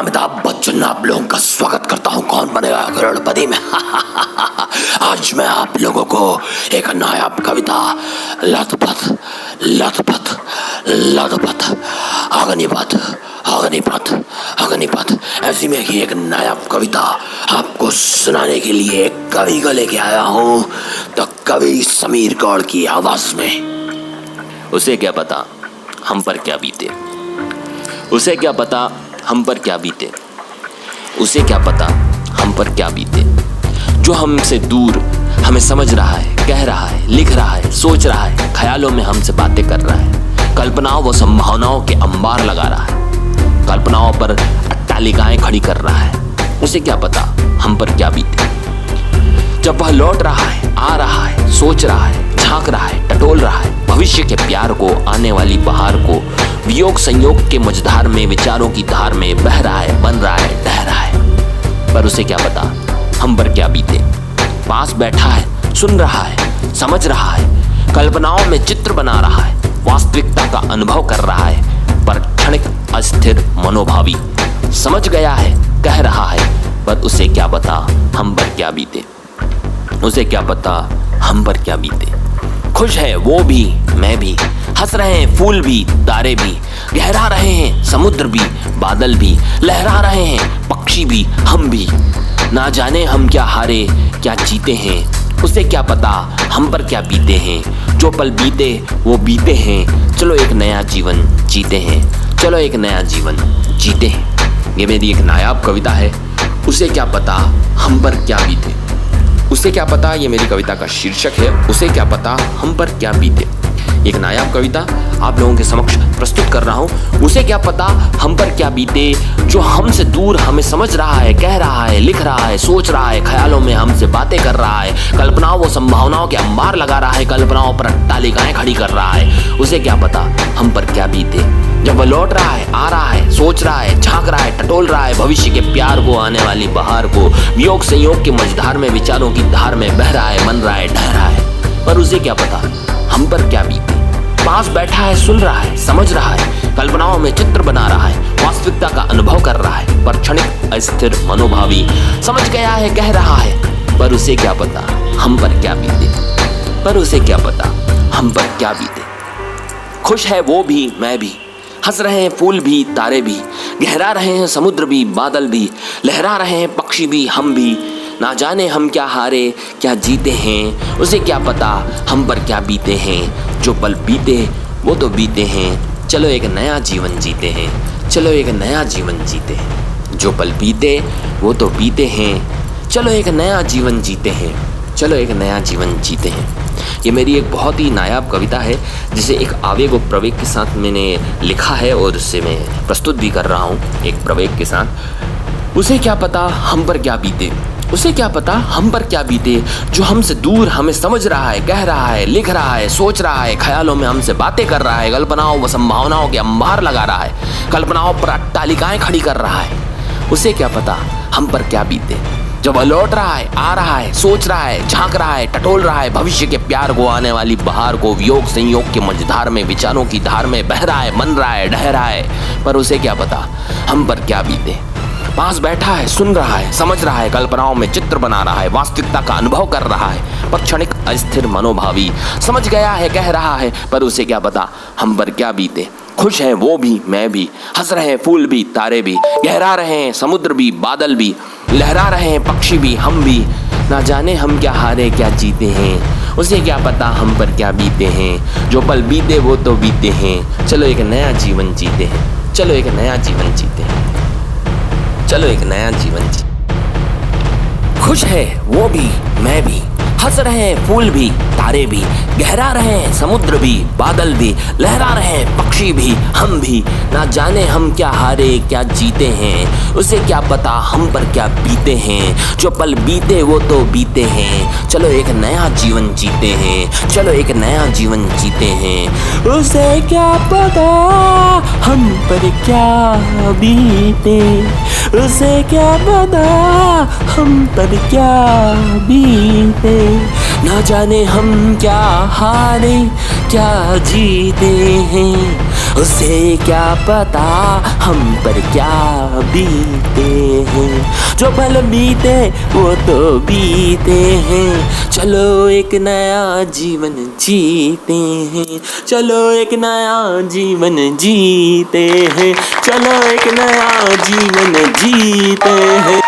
अमिताभ बच्चन आप लोगों का स्वागत करता हूं कौन बनेगा करोड़पति में। आज मैं आप लोगों को एक नायाब कविता लथपथ लथपथ लथपथ अग्निपथ अग्निपथ अग्निपथ ऐसी में ही एक नायाब कविता आपको सुनाने के लिए एक कवि को लेके आया हूं। तो कवि समीर गौड़ की आवाज में। उसे क्या पता हम पर क्या बीते, उसे क्या पता हम पर क्या बीते, उसे क्या पता हम पर क्या बीते। जो हमसे दूर हमें समझ रहा है, कह रहा है, लिख रहा है, सोच रहा है, ख्यालों में हमसे बातें कर रहा है, कल्पनाओं व संभावनाओं के अंबार लगा रहा है, कल्पनाओं पर अट्टालिकाएं खड़ी कर रहा है। उसे क्या पता हम पर क्या बीते। जब वह लौट रहा है, आ रहा है, सोच रहा है, झांक रहा है, टटोल रहा है भविष्य के प्यार को, आने वाली बहार को, वियोग संयोग के मझधार में, विचारों की धार में बह रहा है, बन रहा है, ढह रहा है। पर उसे क्या पता हम पर क्या बीते। पास बैठा है, सुन रहा है, समझ रहा है, कल्पनाओं में चित्र बना रहा है, वास्तविकता का अनुभव कर रहा है, पर क्षणिक अस्थिर मनोभावी समझ गया है, कह रहा है, पर उसे क्या पता हम पर क्या बीते। उसे क्या पता हम पर क्या बीते। खुश है वो भी, मैं भी, हंस रहे हैं फूल भी, तारे भी, गहरा रहे हैं समुद्र भी, बादल भी, लहरा रहे हैं पक्षी भी, हम भी। ना जाने हम क्या हारे, क्या जीते हैं। उसे क्या पता हम पर क्या बीते हैं। जो पल बीते वो बीते हैं, चलो एक नया जीवन जीते हैं, चलो एक नया जीवन जीते हैं। ये मेरी एक नायाब कविता है, उसे क्या पता हम पर क्या बीते। उसे क्या पता, ये मेरी कविता का शीर्षक है, उसे क्या पता हम पर क्या बीते। एक नायाब कविता आप लोगों के समक्ष प्रस्तुत कर रहा हूं। उसे क्या पता हम पर क्या बीते। जो हमसे दूर हमें समझ रहा है, कह रहा है, लिख रहा है, सोच रहा है, ख्यालों में हमसे बातें कर रहा है, कल्पनाओं व संभावनाओं के अंबार लगा रहा है, कल्पनाओं पर अट्टालिकाएं खड़ी कर रहा है। उसे क्या पता हम पर क्या बीते। जब वह लौट रहा है, आ रहा है, सोच रहा है, झांक रहा है, टटोल रहा है भविष्य के प्यार को, आने वाली बहार को, वियोग संयोग के मझधार में, विचारों की धार में बह रहा है, बन रहा है, ढह रहा है। पर उसे क्या पता हम पर क्या बीते। पास बैठा है, सुन रहा है, समझ रहा है, कल्पनाओं में चित्र बना रहा है, वास्तविकता का अनुभव कर रहा है, पर क्षणिक अस्थिर मनोभावी समझ गया है, कह रहा है, पर उसे क्या पता हम पर क्या बीते। पर उसे क्या पता हम पर क्या बीते। खुश है वो भी, मैं भी, हंस रहे हैं फूल भी, तारे भी, गहरा रहे हैं समुद्र भी, बादल भी, लहरा रहे हैं पक्षी भी, हम भी। ना जाने हम क्या हारे, क्या जीते हैं। उसे क्या पता हम पर क्या बीते हैं। जो पल बीते वो तो बीते हैं, चलो एक नया जीवन जीते हैं, चलो एक नया जीवन जीते हैं। जो पल बीते वो तो बीते हैं, चलो एक नया जीवन जीते हैं, चलो एक नया जीवन जीते हैं। ये मेरी एक बहुत ही नायाब कविता है, जिसे एक आवेग और प्रवेग के साथ मैंने लिखा है और उससे मैं प्रस्तुत भी कर रहा हूँ एक प्रवेग के साथ। उसे क्या पता हम पर क्या बीते। उसे क्या पता हम पर क्या बीते। जो हमसे दूर हमें समझ रहा है, कह रहा है, लिख रहा है, सोच रहा है, ख्यालों में हमसे बातें कर रहा है, कल्पनाओं व संभावनाओं के अंबार लगा रहा है, कल्पनाओं पर अट्टालिकाएं खड़ी कर रहा है। उसे क्या पता हम पर क्या बीते। जब वह लौट रहा है, आ रहा है, सोच रहा है, झांक रहा है, टटोल रहा है भविष्य के प्यार को, आने वाली बहार को, वियोग संयोग के मझधार में, विचारों की धार में बह रहा है, बन रहा है, ढह रहा है। पर उसे क्या पता हम पर क्या बीते। पास बैठा है, सुन रहा है, समझ रहा है, कल्पनाओं में चित्र बना रहा है, वास्तविकता का अनुभव कर रहा है, पर क्षणिक अस्थिर मनोभावी समझ गया है, कह रहा है, पर उसे क्या पता हम पर क्या बीते। खुश है वो भी, मैं भी, हंस रहे हैं फूल भी, तारे भी, गहरा रहे हैं समुद्र भी, बादल भी, लहरा रहे हैं पक्षी भी, हम भी। ना जाने हम क्या हारे, क्या जीते हैं। उसे क्या पता हम पर क्या बीते हैं। जो पल बीते वो तो बीते हैं, चलो एक नया जीवन जीते हैं, चलो एक नया जीवन जीते हैं, चलो एक नया जीवन जी। खुश है वो भी, मैं भी, हंस रहे हैं फूल भी, तारे भी, गहरा रहे हैं समुद्र भी, बादल भी, लहरा रहे हैं पक्षी भी, हम भी। ना जाने हम क्या हारे, क्या जीते हैं। उसे क्या पता हम पर क्या बीते हैं। जो पल बीते वो तो बीते हैं, चलो एक नया जीवन जीते हैं, चलो एक नया जीवन जीते हैं। उसे क्या पता हम पर क्या बीते। उसे क्या पता हम पर क्या बीते। ना जाने हम क्या हारे, क्या जीते हैं। उसे क्या पता हम पर क्या बीते हैं। जो पल बीते वो तो बीते हैं, चलो एक नया जीवन जीते हैं, चलो एक नया जीवन जीते हैं, चलो एक नया जीवन जीते हैं।